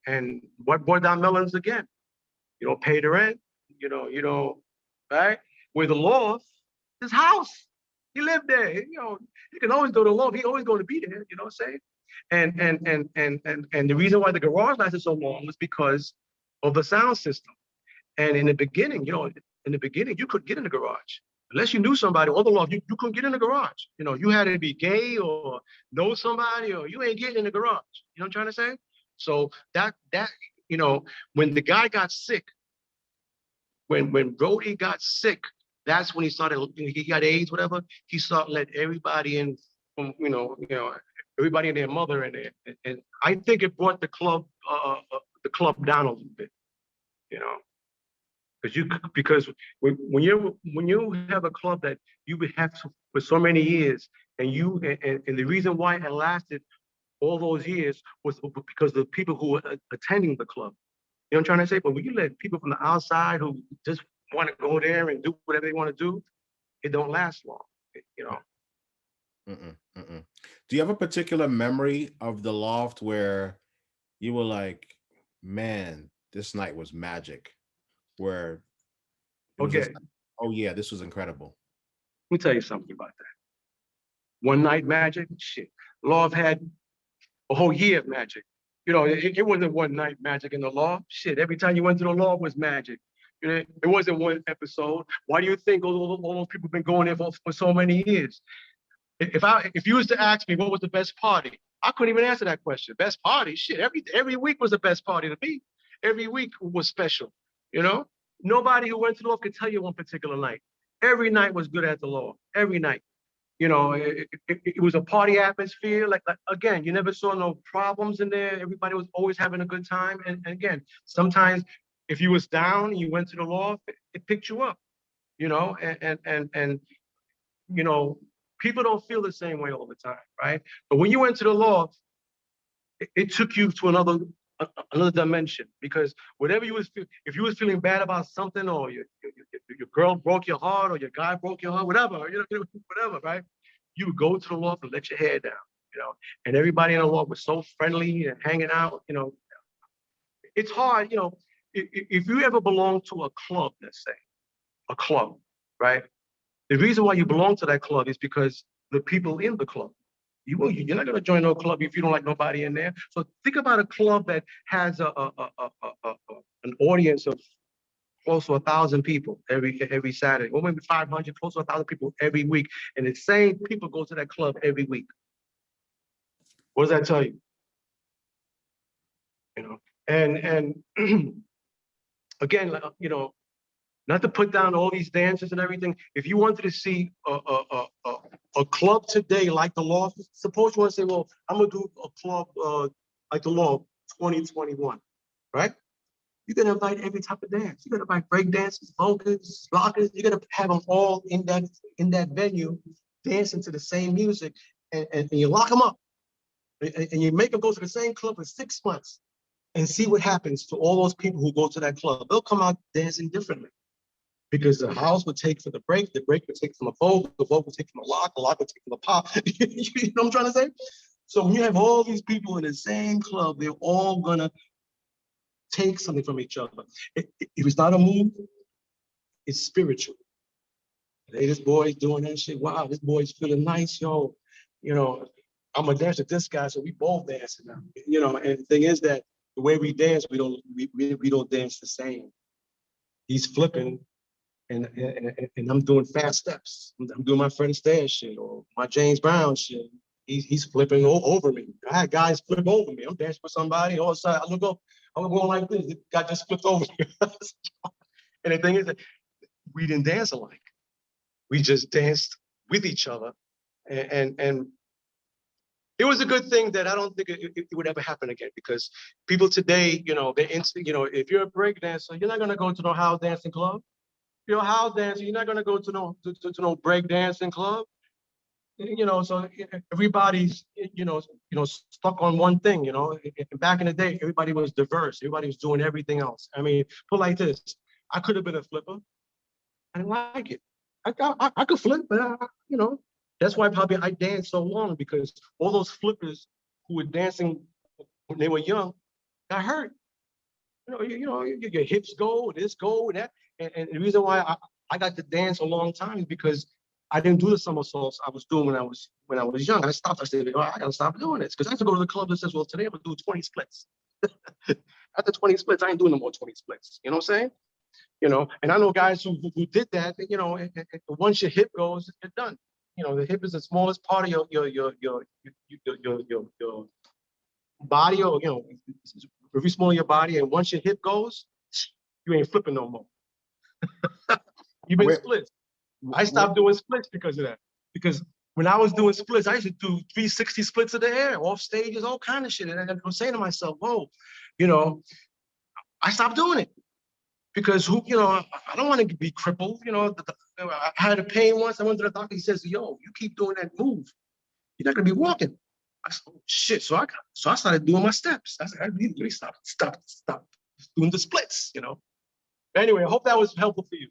and what brought down Melons again? You know, pay the rent, you know, right? Where the Loft, his house, he lived there. You know, you can always go to the Loft. He always going to be there. You know what I'm saying? And the reason why the garage lasted so long was because of the sound system. And in the beginning, you could get in the garage. Unless you knew somebody on the Loft, you couldn't get in the garage. You know, you had to be gay or know somebody, or you ain't getting in the garage. You know what I'm trying to say? So that you know, when the guy got sick, when Brody got sick, that's when he started. He got AIDS, whatever. He started let everybody in from everybody and their mother in there, and I think it brought the club down a little bit. You know. Because when you have a club that you have for so many years, and the reason why it lasted all those years was because the people who were attending the club. You know what I'm trying to say? But when you let people from the outside who just want to go there and do whatever they want to do, it don't last long. You know. Do you have a particular memory of the Loft where you were like, man, this night was magic? Where okay, oh yeah, this was incredible. Let me tell you something about that. One night magic, shit. Loft had a whole year of magic. You know, it wasn't one night magic in the Loft. Shit, every time you went to the Loft was magic. You know, it wasn't one episode. Why do you think all those people been going there for so many years? If you was to ask me what was the best party, I couldn't even answer that question. Best party, shit. Every week was the best party to me. Every week was special. You know, nobody who went to the Loft could tell you one particular night. Every night was good at the Loft. Every night. You know, it was a party atmosphere. Like again, you never saw no problems in there. Everybody was always having a good time. And again, sometimes if you was down and you went to the Loft, it picked you up. You know, and you know, people don't feel the same way all the time, right? But when you went to the Loft, it took you to another dimension, because whatever if you was feeling bad about something, or your girl broke your heart, or your guy broke your heart, whatever, whatever, right? You would go to the Loft and let your hair down, you know, and everybody in the Loft was so friendly and hanging out, you know. It's hard, you know, if you ever belong to a club, let's say, a club, right? The reason why you belong to that club is because the people in the club. You're not gonna join no club if you don't like nobody in there. So think about a club that has an audience of close to 1,000 people every Saturday, or maybe 500, close to 1,000 people every week, and the same people go to that club every week. What does that tell you? You know, and again, you know, not to put down all these dances and everything. If you wanted to see a club today like the Loft, suppose you want to say, well, I'm gonna do a club like the Loft 2021, right? You're gonna invite every type of dance. You're gonna invite break dancers, vocals, rockers. You're gonna have them all in that venue, dancing to the same music, and you lock them up, and you make them go to the same club for 6 months, and see what happens to all those people who go to that club. They'll come out dancing differently. Because the house would take for the break would take from a vocal, the vocal would take from a lock, the lock would take from a pop. You know what I'm trying to say? So when you have all these people in the same club, they're all gonna take something from each other. If it's not a move, it's spiritual. Hey, this boy's doing that shit. Wow, this boy's feeling nice, yo. You know, I'm gonna dance with this guy, so we both dancing now. You know, and the thing is that the way we dance, we don't dance the same. He's flipping. And I'm doing fast steps. I'm doing my Fred Astaire shit or my James Brown shit. He's flipping over me. I had guys flip over me. I'm dancing with somebody. All of a sudden, I'm going like this. The guy just flipped over me. And the thing is that we didn't dance alike. We just danced with each other. And it was a good thing that I don't think it would ever happen again, because people today, you know, if you're a break dancer, you're not gonna go to no house dancing club. You're a house dancer, you're not gonna go to no break dancing club. You know, so everybody's stuck on one thing. You know, back in the day, everybody was diverse. Everybody was doing everything else. I mean, put like this: I could have been a flipper. I didn't like it. I could flip, but that's why probably I danced so long, because all those flippers who were dancing when they were young got hurt. Your hips go, this go, that. And the reason why I got to dance a long time is because I didn't do the somersaults I was doing when I was young. I stopped. I said, I gotta stop doing this, because I have to go to the club that says, well, today I'm gonna do 20 splits. After 20 splits, I ain't doing no more 20 splits. You know what I'm saying? You know, and I know guys who did that. You know, and once your hip goes, you're done. You know, the hip is the smallest part of your body, or it's very small of your body, and once your hip goes, you ain't flipping no more. You've been split. I stopped doing splits because of that. Because when I was doing splits, I used to do 360 splits of the air, off stages, all kind of shit. And I'm saying to myself, whoa, I stopped doing it. Because I don't want to be crippled. I had a pain once. I went to the doctor. He says, yo, you keep doing that move, you're not gonna be walking. I said, oh, shit. So I started doing my steps. I said, I really stop doing the splits, Anyway, I hope that was helpful for you.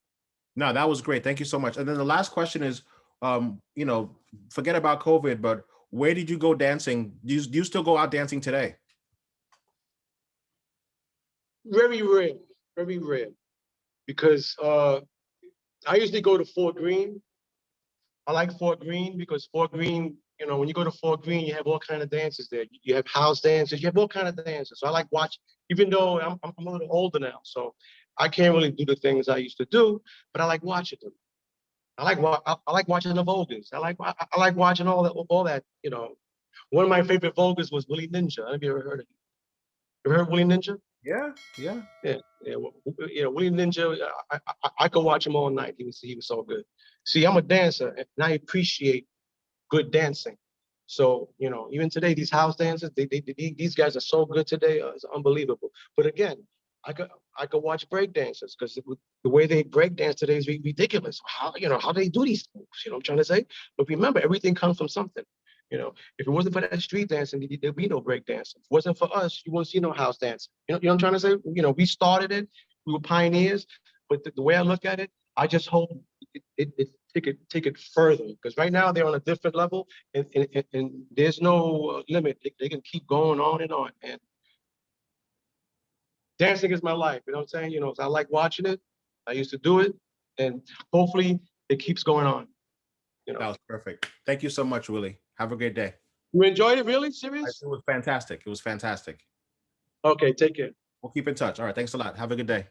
No, that was great. Thank you so much. And then the last question is, forget about COVID, but where did you go dancing? Do you still go out dancing today? Very rare. Because I usually go to Fort Greene. I like Fort Greene because Fort Greene, when you go to Fort Greene, you have all kinds of dances there. You have house dances, you have all kinds of dances. So I like watching, even though I'm a little older now, so I can't really do the things I used to do, but I like watching them. I like watching the Vulgars. I like watching all that. One of my favorite Vulgars was Willie Ninja. I don't know if you ever heard of him. You ever heard Willie Ninja? Yeah. Willie Ninja. I could watch him all night. He was so good. See, I'm a dancer, and I appreciate good dancing. So even today, these house dancers, these guys are so good today. It's unbelievable. But again, I could watch break dancers, because the way they break dance today is ridiculous. How they do these moves? You know what I'm trying to say? But remember, everything comes from something. If it wasn't for that street dancing, there'd be no break dancing. If it wasn't for us, you won't see no house dancing. You know what I'm trying to say? We started it. We were pioneers. But the way I look at it, I just hope it take it further, because right now they're on a different level, and there's no limit. They can keep going on and on. And dancing is my life. You know what I'm saying? So I like watching it. I used to do it, and hopefully it keeps going on. That was perfect. Thank you so much, Willie. Have a great day. You enjoyed it? Really? Serious? It was fantastic. It was fantastic. Okay, take care. We'll keep in touch. All right. Thanks a lot. Have a good day.